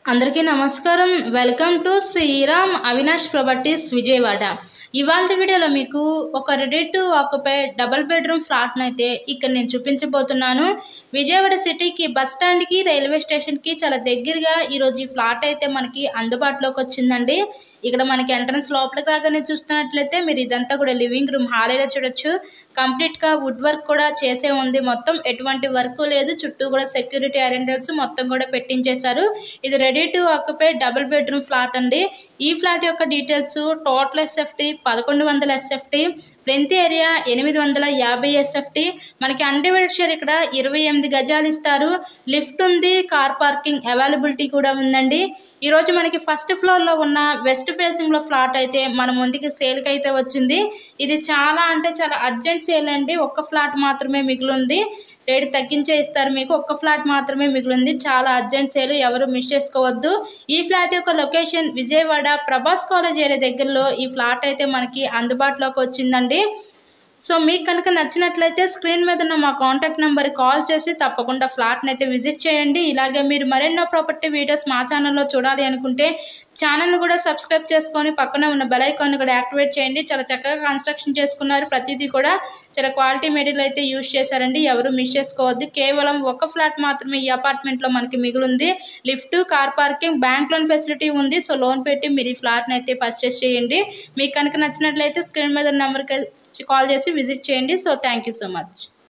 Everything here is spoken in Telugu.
అందరికీ నమస్కారం. Welcome to Sriram Avinash properties Vijayawada. ఇవాళ వీడియోలో మీకు ఒక ready to occupy double bedroom ఫ్లాట్ను అయితే ఇక్కడ నేను చూపించబోతున్నాను. విజయవాడ సిటీకి బస్ స్టాండ్కి రైల్వే స్టేషన్కి చాలా దగ్గరగా ఈరోజు ఈ ఫ్లాట్ అయితే మనకి అందుబాటులోకి వచ్చిందండి. ఇక్కడ మనకి ఎంట్రన్స్ లోపలికి రాగానే చూస్తున్నట్లయితే మీరు ఇదంతా కూడా లివింగ్ రూమ్ హాల్ ఏరియా చూడొచ్చు. కంప్లీట్గా వుడ్ వర్క్ కూడా చేసే ఉంది. మొత్తం ఎటువంటి వర్క్ లేదు. చుట్టూ కూడా సెక్యూరిటీ అరేంజర్స్ మొత్తం కూడా పెట్టించేశారు. ఇది ready to occupy double bedroom flat అండి. ఈ ఫ్లాట్ యొక్క details total SFT 1100 SFT, plinth area 850 SFT, మనకి అన్డివైడెడ్ షేర్ ఇక్కడ 28 గజాలు ఇస్తారు. లిఫ్ట్ ఉంది, కార్ పార్కింగ్ అవైలబిలిటీ కూడా ఉందండి. ఈరోజు మనకి ఫస్ట్ ఫ్లోర్లో ఉన్న వెస్ట్ ఫేసింగ్లో ఫ్లాట్ అయితే మన ముందుకి సేల్కి అయితే వచ్చింది. ఇది చాలా అర్జెంట్ సేల్ అండి. ఒక్క ఫ్లాట్ మాత్రమే మిగిలింది. రేటు తగ్గించే ఇస్తారు మీకు. ఒక్క ఫ్లాట్ మాత్రమే మిగిలింది. చాలా అర్జెంట్ సేల్, ఎవరు మిస్ చేసుకోవద్దు. ఈ ఫ్లాట్ యొక్క location Vijayawada Prabhas college area దగ్గరలో ఈ ఫ్లాట్ అయితే మనకి అందుబాటులోకి వచ్చిందండి. సో మీకు కనుక నచ్చినట్లయితే స్క్రీన్ మీద ఉన్న మా కాంటాక్ట్ నెంబర్కి కాల్ చేసి తప్పకుండా ఫ్లాట్ని అయితే విజిట్ చేయండి. ఇలాగే మీరు మరెన్నో ప్రాపర్టీ వీడియోస్ మా ఛానల్లో చూడాలి అనుకుంటే ఛానల్ని కూడా సబ్స్క్రైబ్ చేసుకొని పక్కన ఉన్న బెల్ ఐకాన్ని కూడా యాక్టివేట్ చేయండి. చాలా చక్కగా కన్స్ట్రక్షన్ చేసుకున్నారు. ప్రతిదీ కూడా చాలా క్వాలిటీ మెటీరియల్ అయితే యూజ్ చేశారండి. ఎవరు మిస్ చేసుకోవద్దు. కేవలం ఒక ఫ్లాట్ మాత్రమే ఈ అపార్ట్మెంట్లో మనకి మిగిలింది. Lift, car parking, bank loan facility ఉంది. సో లోన్ పెట్టి మీరు ఈ ఫ్లాట్ని అయితే పర్చేస్ చేయండి. మీకు కనుక నచ్చినట్లయితే స్క్రీన్ మీద నెంబర్కి కాల్ చేసి విజిట్ చేయండి. So thank you so much.